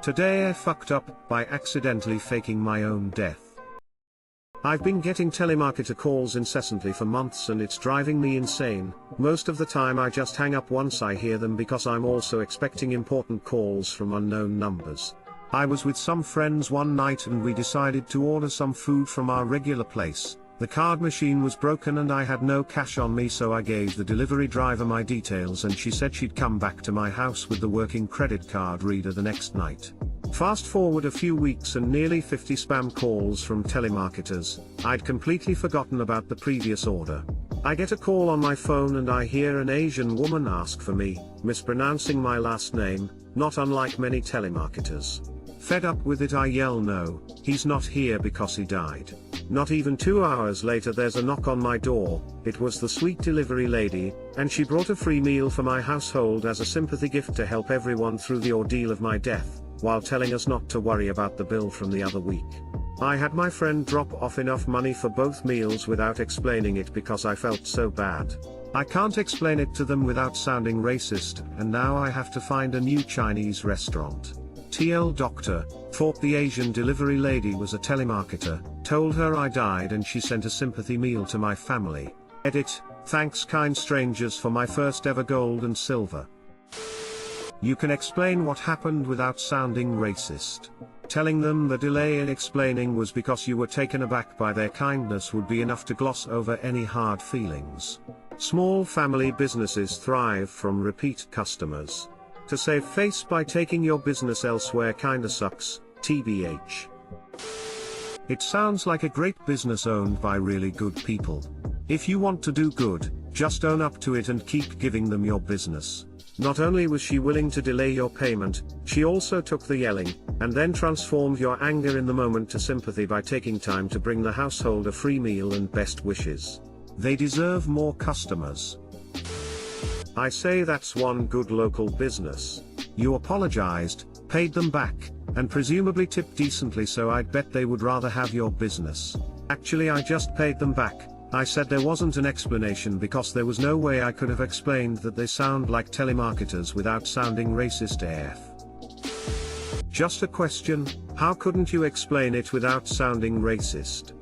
Today I fucked up by accidentally faking my own death. I've been getting telemarketer calls incessantly for months and it's driving me insane. Most of the time I just hang up once I hear them because I'm also expecting important calls from unknown numbers. I was with some friends one night and we decided to order some food from our regular place. The card machine was broken and I had no cash on me, so I gave the delivery driver my details and she said she'd come back to my house with the working credit card reader the next night. Fast forward a few weeks and nearly 50 spam calls from telemarketers. I'd completely forgotten about the previous order. I get a call on my phone and I hear an Asian woman ask for me, mispronouncing my last name, not unlike many telemarketers. Fed up with it I yell, "No, he's not here because he died." Not even 2 hours later there's a knock on my door. It was the sweet delivery lady, and she brought a free meal for my household as a sympathy gift to help everyone through the ordeal of my death, while telling us not to worry about the bill from the other week. I had my friend drop off enough money for both meals without explaining it because I felt so bad. I can't explain it to them without sounding racist, and now I have to find a new Chinese restaurant. TL Doctor thought the Asian delivery lady was a telemarketer, told her I died and she sent a sympathy meal to my family. Edit, thanks kind strangers for my first ever gold and silver. You can explain what happened without sounding racist. Telling them the delay in explaining was because you were taken aback by their kindness would be enough to gloss over any hard feelings. Small family businesses thrive from repeat customers. To save face by taking your business elsewhere kinda sucks, TBH. It sounds like a great business owned by really good people. If you want to do good, just own up to it and keep giving them your business. Not only was she willing to delay your payment, she also took the yelling, and then transformed your anger in the moment to sympathy by taking time to bring the household a free meal and best wishes. They deserve more customers. I say that's one good local business. You apologized, paid them back, and presumably tipped decently, so I'd bet they would rather have your business. Actually, I just paid them back. I said there wasn't an explanation because there was no way I could have explained that they sound like telemarketers without sounding racist AF. Just a question, how couldn't you explain it without sounding racist?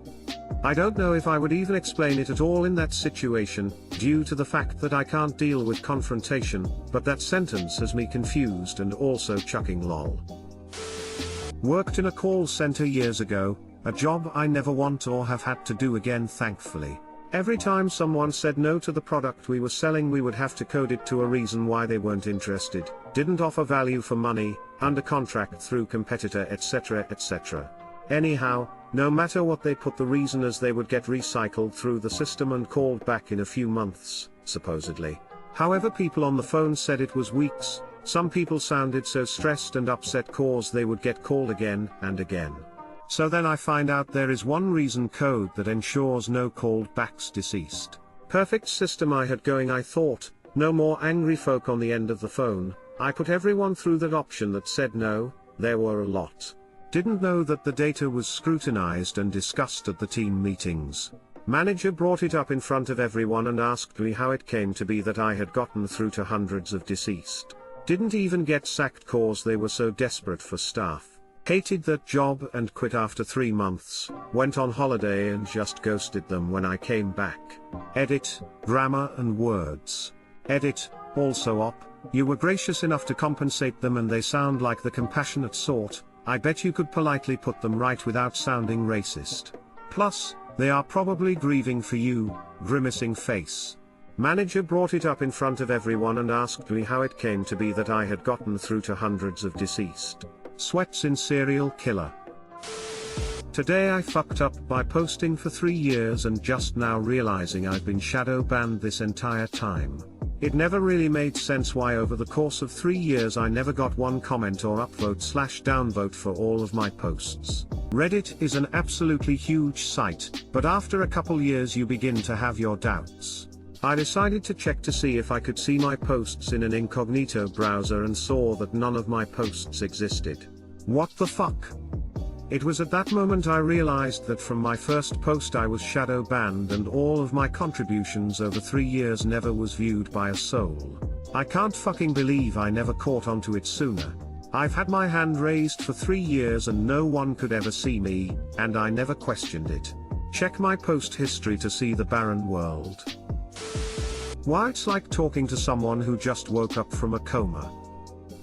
I don't know if I would even explain it at all in that situation, due to the fact that I can't deal with confrontation, but that sentence has me confused and also chucking lol. Worked in a call center years ago, a job I never want or have had to do again thankfully. Every time someone said no to the product we were selling, we would have to code it to a reason why they weren't interested, didn't offer value for money, under contract through competitor, etc, etc. Anyhow, no matter what they put the reason as, they would get recycled through the system and called back in a few months, supposedly. However, people on the phone said it was weeks. Some people sounded so stressed and upset cause they would get called again and again. So then I find out there is one reason code that ensures no called backs deceased. Perfect system I had going, I thought. No more angry folk on the end of the phone. I put everyone through that option that said no. There were a lot. Didn't know that the data was scrutinized and discussed at the team meetings. Manager brought it up in front of everyone and asked me how it came to be that I had gotten through to hundreds of deceased. Didn't even get sacked cause they were so desperate for staff. Hated that job and quit after 3 months, went on holiday and just ghosted them when I came back. Edit, grammar and words. Edit, also op, you were gracious enough to compensate them and they sound like the compassionate sort. I bet you could politely put them right without sounding racist. Plus, they are probably grieving for you, grimacing face. Manager brought it up in front of everyone and asked me how it came to be that I had gotten through to hundreds of deceased. Sweats in serial killer. Today I fucked up by posting for 3 years and just now realizing I've been shadow banned this entire time. It never really made sense why over the course of 3 years I never got one comment or upvote/downvote for all of my posts. Reddit is an absolutely huge site, but after a couple years you begin to have your doubts. I decided to check to see if I could see my posts in an incognito browser and saw that none of my posts existed. What the fuck? It was at that moment I realized that from my first post I was shadow banned and all of my contributions over 3 years never was viewed by a soul. I can't fucking believe I never caught onto it sooner. I've had my hand raised for 3 years and no one could ever see me, and I never questioned it. Check my post history to see the barren world. Why it's like talking to someone who just woke up from a coma.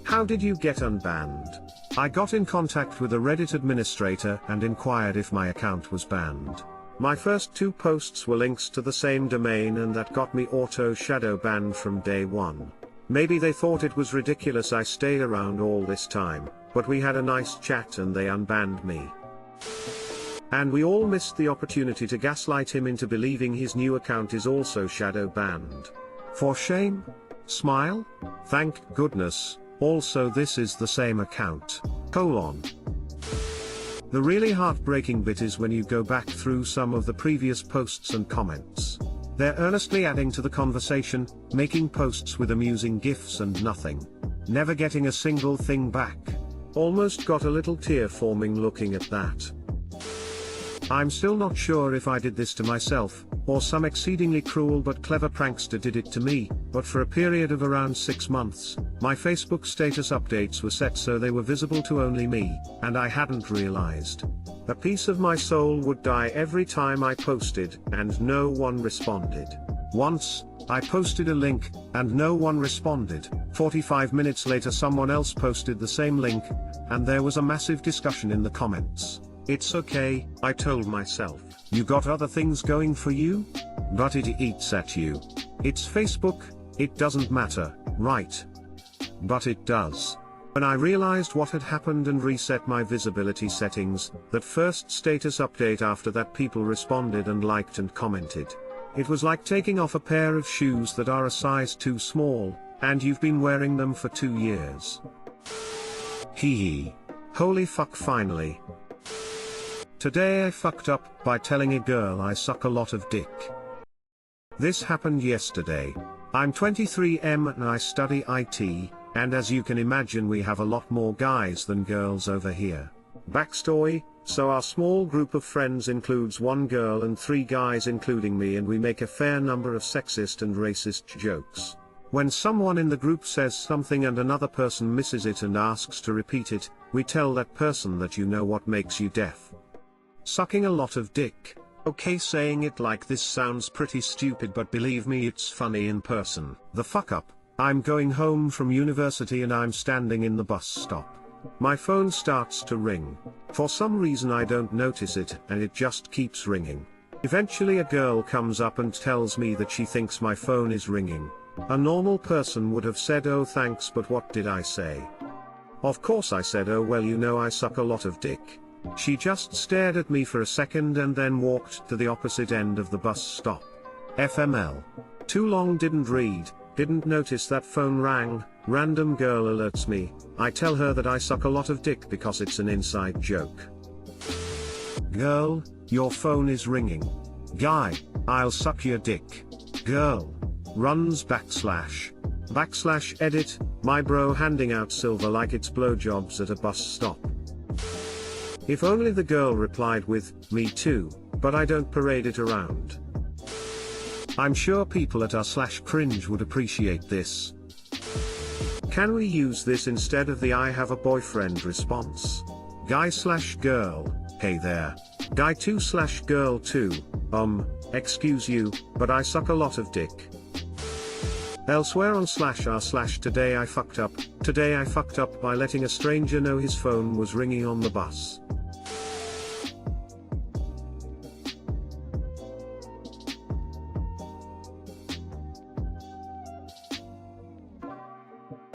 How did you get unbanned? I got in contact with a Reddit administrator and inquired if my account was banned. My first 2 posts were links to the same domain and that got me auto shadow banned from day 1. Maybe they thought it was ridiculous I stayed around all this time, but we had a nice chat and they unbanned me. And we all missed the opportunity to gaslight him into believing his new account is also shadow banned. For shame? Smile? Thank goodness. Also this is the same account. The really heartbreaking bit is when you go back through some of the previous posts and comments. They're earnestly adding to the conversation, making posts with amusing gifs and nothing. Never getting a single thing back. Almost got a little tear forming looking at that. I'm still not sure if I did this to myself, or some exceedingly cruel but clever prankster did it to me, but for a period of around 6 months, my Facebook status updates were set so they were visible to only me, and I hadn't realized. A piece of my soul would die every time I posted, and no one responded. Once, I posted a link, and no one responded. 45 minutes later someone else posted the same link, and there was a massive discussion in the comments. It's okay, I told myself. You got other things going for you? But it eats at you. It's Facebook, it doesn't matter, right? But it does. When I realized what had happened and reset my visibility settings, that first status update after that people responded and liked and commented. It was like taking off a pair of shoes that are a size too small, and you've been wearing them for 2 years. Hee hee. Holy fuck finally. Today I fucked up by telling a girl I suck a lot of dick. This happened yesterday. I'm 23M and I study IT, and as you can imagine we have a lot more guys than girls over here. Backstory, so our small group of friends includes 1 girl and 3 guys including me, and we make a fair number of sexist and racist jokes. When someone in the group says something and another person misses it and asks to repeat it, we tell that person that you know what makes you deaf. Sucking a lot of dick. Okay, saying it like this sounds pretty stupid, but believe me it's funny in person. The fuck up. I'm going home from university and I'm standing in the bus stop. My phone starts to ring. For some reason I don't notice it and it just keeps ringing. Eventually a girl comes up and tells me that she thinks my phone is ringing. A normal person would have said oh thanks, but what did I say? Of course I said oh well you know I suck a lot of dick. She just stared at me for a second and then walked to the opposite end of the bus stop. FML. Too long, didn't read, didn't notice that phone rang, random girl alerts me, I tell her that I suck a lot of dick because it's an inside joke. Girl, your phone is ringing. Guy, I'll suck your dick. Girl. Runs / edit, my bro handing out silver like it's blowjobs at a bus stop. If only the girl replied with, me too, but I don't parade it around. I'm sure people at r/cringe would appreciate this. Can we use this instead of the I have a boyfriend response? Guy/girl, hey there. Guy 2/girl 2, excuse you, but I suck a lot of dick. Elsewhere on /r/today I fucked up by letting a stranger know his phone was ringing on the bus.